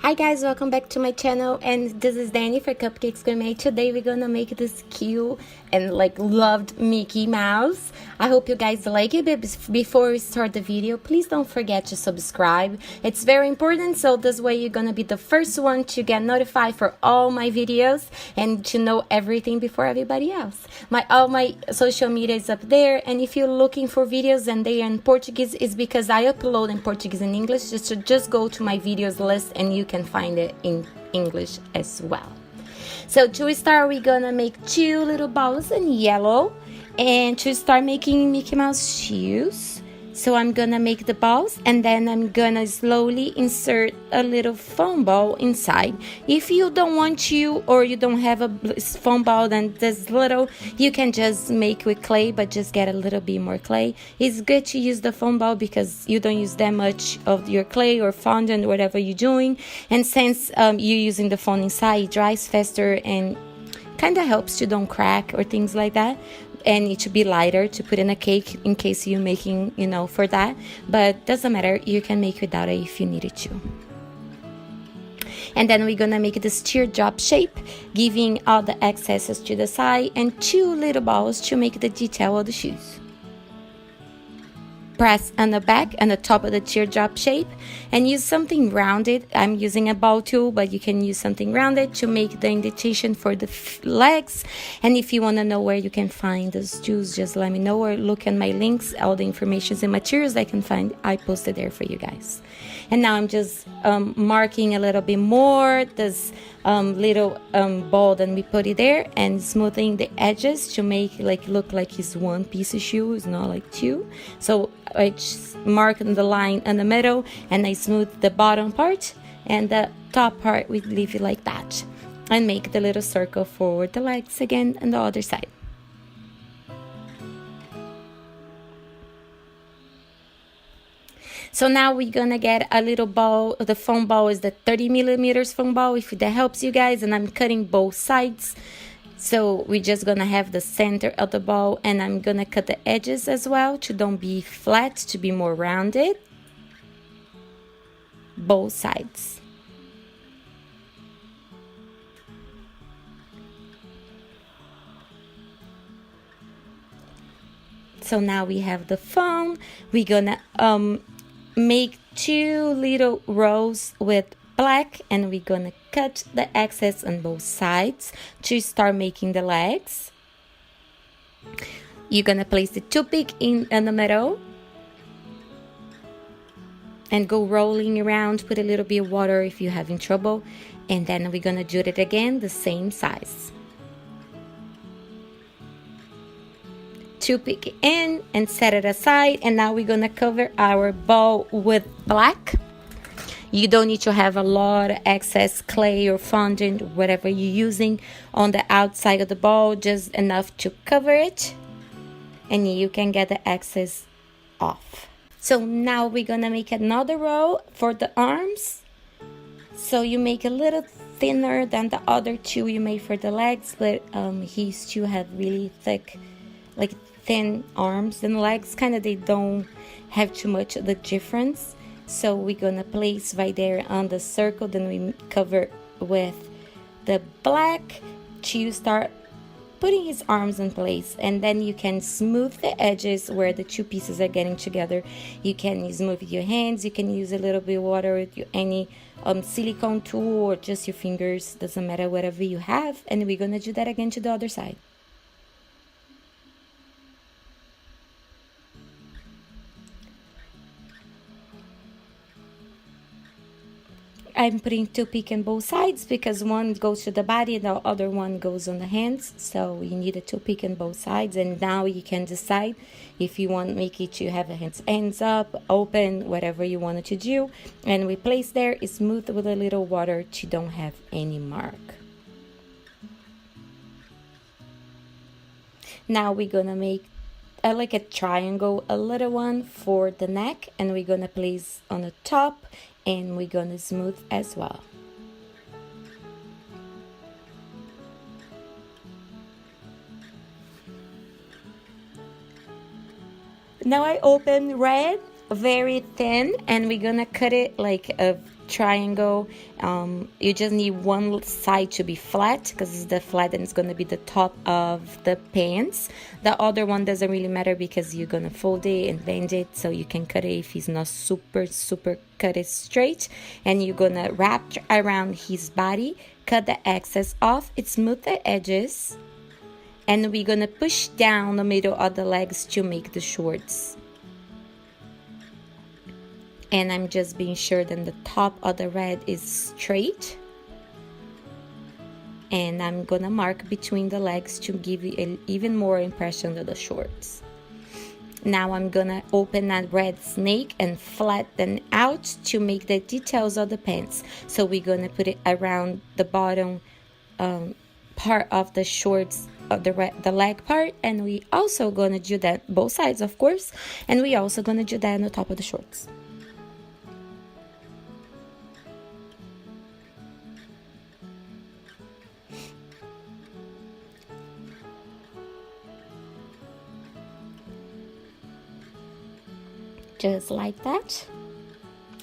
Hi guys, welcome back to my channel, and this is Danny for Cupcakes Gourmet. Today we're gonna make this cute and loved Mickey Mouse. I hope you guys like it, but before we start the video, please don't forget to subscribe. It's very important, so this way you're gonna be the first one to get notified for all my videos and to know everything before everybody else. All my social media is up there, and if you're looking for videos and they are in Portuguese, it's because I upload in Portuguese and English. Just go to my videos list and you can find it in English as well. So to start, we're gonna make two little balls in yellow, and to start making Mickey Mouse shoes. So I'm gonna make the balls, and then I'm gonna slowly insert a little foam ball inside. If you don't want to, or you don't have a foam ball then this little, you can just make with clay, but just get a little bit more clay. It's good to use the foam ball because you don't use that much of your clay or fondant, whatever you're doing. And since you're using the foam inside, it dries faster and kind of helps to don't crack or things like that. And it should be lighter to put in a cake in case you're making, for that. But doesn't matter, you can make without it if you needed to. And then we're gonna make this teardrop shape, giving all the excesses to the side and two little balls to make the detail of the shoes. Press on the back and the top of the teardrop shape and use something rounded. I'm using a ball tool, but you can use something rounded to make the indentation for the legs. And if you want to know where you can find those tools, just let me know or look at my links. All the information and materials I can find, I posted there for you guys. And now I'm just marking a little bit more this little ball, then we put it there, and smoothing the edges to make look like it's one piece of shoe, it's not like two. So I just mark the line in the middle, and I smooth the bottom part, and the top part we leave it like that, and make the little circle for the legs again on the other side. So now we're gonna get a little ball. The foam ball is the 30mm foam ball, if that helps you guys, and I'm cutting both sides. So we're just gonna have the center of the ball, and I'm gonna cut the edges as well to don't be flat, to be more rounded. Both sides. So now we have the foam. We're gonna make two little rows with black, and we're gonna cut the excess on both sides to start making the legs. You're gonna place the toothpick in the middle and go rolling around. Put a little bit of water if you're having trouble, and then we're gonna do it again the same size. Toothpick in and set it aside, and now we're gonna cover our ball with black. You don't need to have a lot of excess clay or fondant, whatever you're using, on the outside of the ball, just enough to cover it, and you can get the excess off. So now we're gonna make another row for the arms. So you make a little thinner than the other two you made for the legs, but he still have really thick, thin arms and legs. They don't have too much of the difference. So we're gonna place right there on the circle, then we cover with the black to start putting his arms in place. And then you can smooth the edges where the two pieces are getting together. You can smooth with your hands, you can use a little bit of water with any silicone tool, or just your fingers, doesn't matter, whatever you have. And we're gonna do that again to the other side. I'm putting toothpick on both sides because one goes to the body and the other one goes on the hands. So you need a toothpick on both sides, and now you can decide if you want Mickey to have the hands up, open, whatever you wanted to do. And we place there is smooth with a little water to don't have any mark. Now we're gonna make like a triangle, a little one for the neck, and we're gonna place on the top, and we're gonna smooth as well. Now I open red very thin, and we're gonna cut it like a triangle. You just need one side to be flat because it's the flat and it's going to be the top of the pants. The other one doesn't really matter because you're going to fold it and bend it, so you can cut it if it's not super cut it straight. And you're going to wrap around his body, cut the excess off, smooth the edges, and we're going to push down the middle of the legs to make the shorts. And I'm just being sure that the top of the red is straight. And I'm gonna mark between the legs to give you an even more impression of the shorts. Now I'm gonna open that red snake and flatten out to make the details of the pants. So we're gonna put it around the bottom part of the shorts of the leg part, and we also gonna do that both sides, of course, and we also gonna do that on the top of the shorts. Just like that.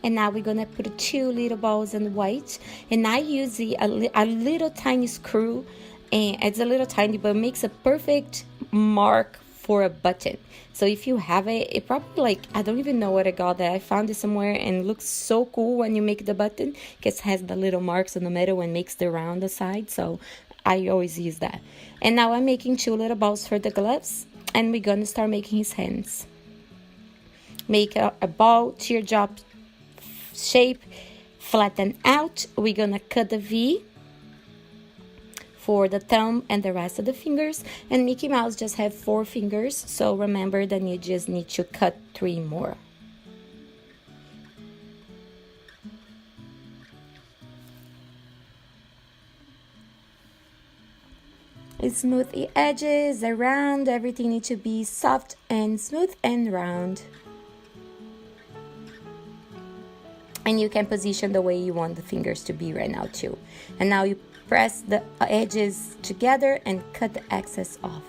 And now we're gonna put 2 little balls in white, and I use a little tiny screw, and it's a little tiny but makes a perfect mark for a button. So if you have it probably, like, I don't even know where I got that. I found it somewhere and it looks so cool when you make the button because it has the little marks in the middle and makes the round the side. So I always use that. And now I'm making 2 little balls for the gloves, and we're gonna start making his hands. Make a ball, teardrop shape, flatten out. We're gonna cut the V for the thumb and the rest of the fingers. And Mickey Mouse just have 4 fingers, so remember that you just need to cut 3 more. Smooth the edges around. Everything needs to be soft and smooth and round. And you can position the way you want the fingers to be right now too. And now you press the edges together and cut the excess off.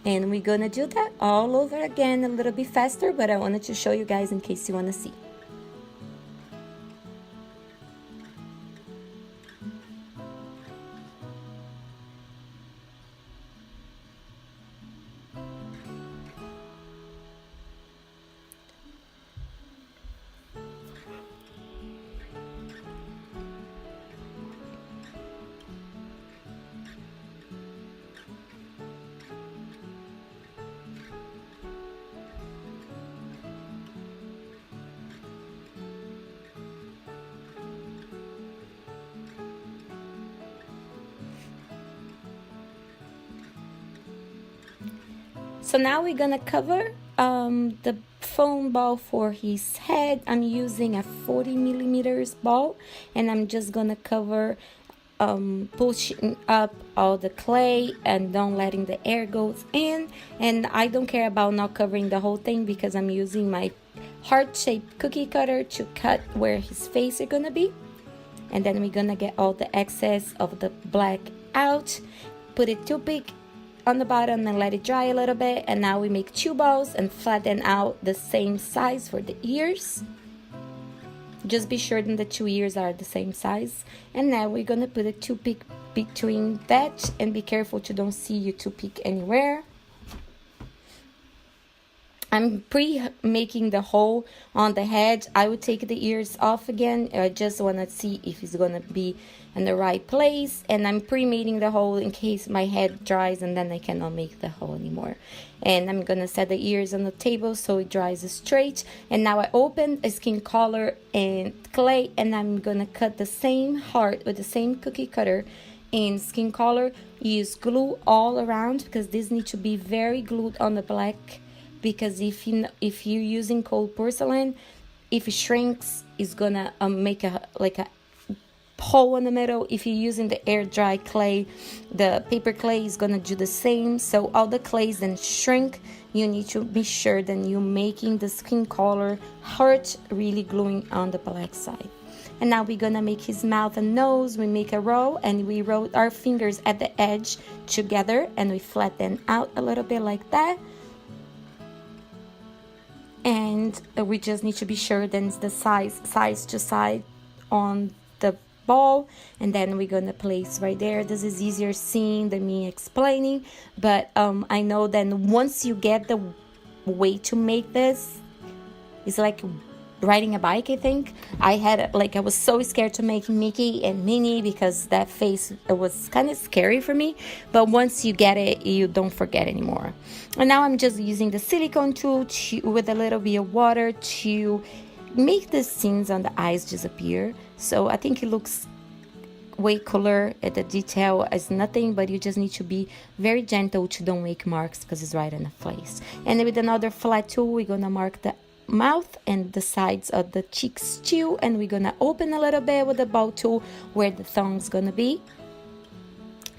And we're gonna do that all over again a little bit faster, but I wanted to show you guys in case you want to see. So now we're gonna cover the foam ball for his head. I'm using a 40 millimeters ball, and I'm just gonna cover pushing up all the clay and don't letting the air goes in. And I don't care about not covering the whole thing because I'm using my heart-shaped cookie cutter to cut where his face is gonna be. And then we're gonna get all the excess of the black out, put it toothpick on the bottom and let it dry a little bit. And now we make 2 balls and flatten out the same size for the ears. Just be sure that the 2 ears are the same size. And now we're gonna put a toothpick between that, and be careful to don't see your toothpick anywhere. I'm making the hole on the head. I would take the ears off again. I just want to see if it's going to be in the right place. And I'm making the hole in case my head dries and then I cannot make the hole anymore. And I'm going to set the ears on the table so it dries straight. And now I open a skin color and clay, and I'm going to cut the same heart with the same cookie cutter in skin color. Use glue all around because this needs to be very glued on the black. Because if you're using cold porcelain, if it shrinks, it's gonna make a hole in the middle. If you're using the air dry clay, the paper clay is gonna do the same. So all the clays then shrink. You need to be sure that you're making the skin color heart really gluing on the black side. And now we're gonna make his mouth and nose. We make a row, and we roll our fingers at the edge together, and we flatten out a little bit like that. And we just need to be sure then it's the size to side on the ball, and then we're gonna place right there. This is easier seeing than me explaining, but I know then once you get the way to make this, it's like riding a bike. I think I was so scared to make Mickey and Minnie because that face, it was kind of scary for me, but once you get it, you don't forget anymore. And now I'm just using the silicone tool with a little bit of water to make the seams on the eyes disappear. So I think it looks way cooler. The detail is nothing, but you just need to be very gentle to don't make marks because it's right in the face. And with another flat tool, we're gonna mark the mouth and the sides of the cheeks too, and we're gonna open a little bit with the bow tool where the tongue's gonna be.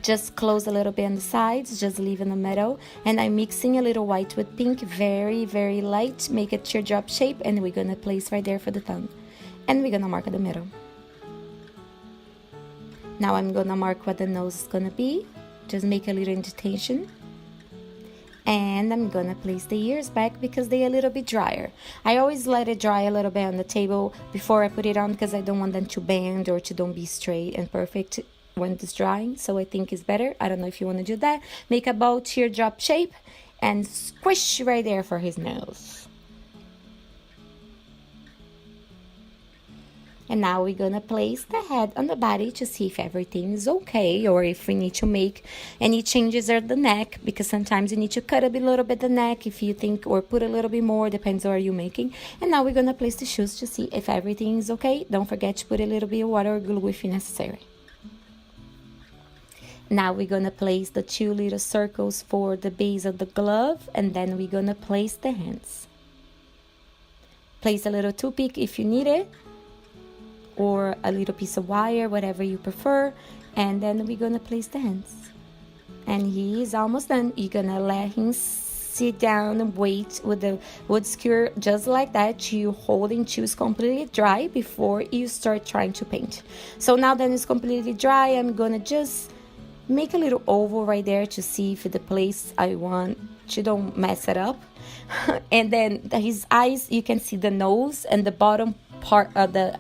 Just close a little bit on the sides, just leave in the middle, and I'm mixing a little white with pink, very very light, make a teardrop shape, and we're gonna place right there for the tongue, and we're gonna mark the middle. Now I'm gonna mark what the nose is gonna be, just make a little indentation. And I'm gonna place the ears back because they're a little bit drier. I always let it dry a little bit on the table before I put it on because I don't want them to bend or to don't be straight and perfect when it's drying. So I think it's better. I don't know if you want to do that. Make a bow teardrop shape and squish right there for his nose. And now we're gonna place the head on the body to see if everything is okay, or if we need to make any changes at the neck, because sometimes you need to cut a little bit the neck if you think, or put a little bit more, depends on what you're making. And now we're gonna place the shoes to see if everything is okay. Don't forget to put a little bit of water or glue if necessary. Now we're gonna place the 2 little circles for the base of the glove, and then we're gonna place the hands. Place a little toothpick if you need it, or a little piece of wire, whatever you prefer, and then we're gonna place the hands. And he is almost done. You're gonna let him sit down and wait with the wood skewer just like that. You hold until it's completely dry before you start trying to paint. So now that it's completely dry, I'm gonna just make a little oval right there to see if the place I want to don't mess it up. And then his eyes, you can see the nose and the bottom part of the,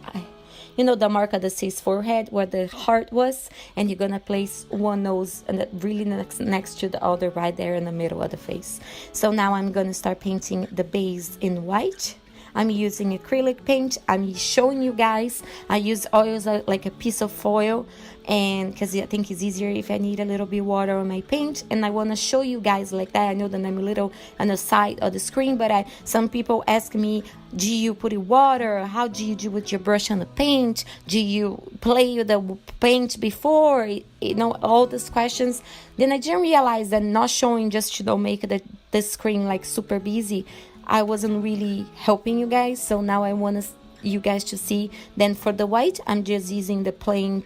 you know, the mark of the his forehead where the heart was, and you're gonna place one nose and that really next to the other right there in the middle of the face. So now I'm gonna start painting the base in white. I'm using acrylic paint. I'm showing you guys. I use oils like a piece of foil, and because I think it's easier if I need a little bit water on my paint, and I want to show you guys like that. I know that I'm a little on the side of the screen, but some people ask me, do you put in water? How do you do with your brush on the paint? Do you play with the paint before? You know, all these questions. Then I didn't realize that not showing just to don't make the screen like super busy, I wasn't really helping you guys. So now I want you guys to see. Then for the white, I'm just using the plain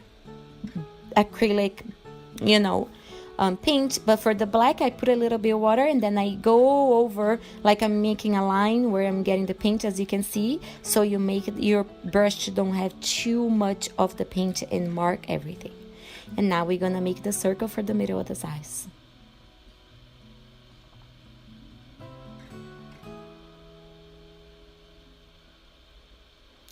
acrylic, you know, paint. But for the black, I put a little bit of water, and then I go over like I'm making a line where I'm getting the paint, as you can see. So you make it, your brush don't have too much of the paint and mark everything. And now we're gonna make the circle for the middle of the eyes.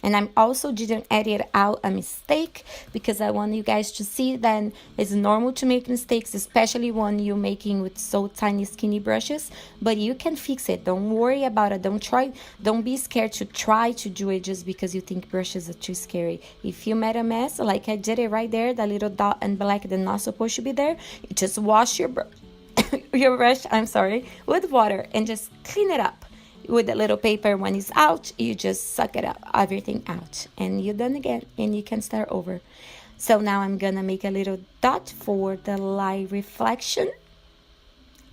And I'm also didn't edit out a mistake because I want you guys to see that it's normal to make mistakes, especially when you're making with so tiny skinny brushes, but you can fix it. Don't worry about it. Don't be scared to try to do it just because you think brushes are too scary. If you made a mess, like I did it right there, the little dot in black that's not supposed to be there, you just wash your brush, with water and just clean it up. With a little paper, when it's out, you just suck it up, everything out, and you're done again, and you can start over. So now I'm gonna make a little dot for the light reflection,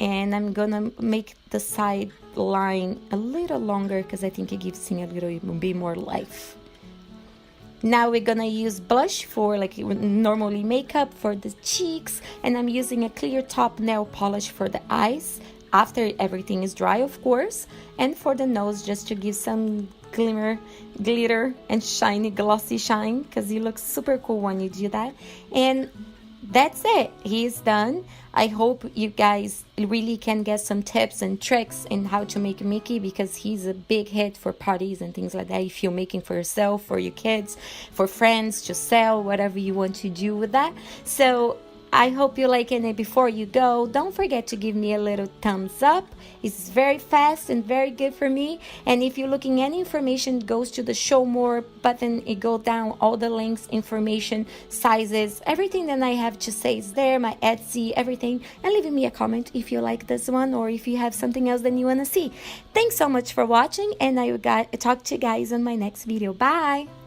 and I'm gonna make the side line a little longer because I think it gives things a little bit more life. Now we're gonna use blush for like normally makeup for the cheeks, and I'm using a clear top nail polish for the eyes after everything is dry, of course, and for the nose just to give some glitter and shiny glossy shine, because you look super cool when you do that. And that's it. He's done. I hope you guys really can get some tips and tricks in how to make Mickey, because he's a big hit for parties and things like that. If you're making for yourself, for your kids, for friends, to sell, whatever you want to do with that. So I hope you're liking it. Before you go, don't forget to give me a little thumbs up. It's very fast and very good for me. And if you're looking any information, goes to the show more button. It go down, all the links, information, sizes, everything that I have to say is there, my Etsy, everything. And leaving me a comment if you like this one, or if you have something else that you want to see. Thanks so much for watching, and I will talk to you guys on my next video. Bye!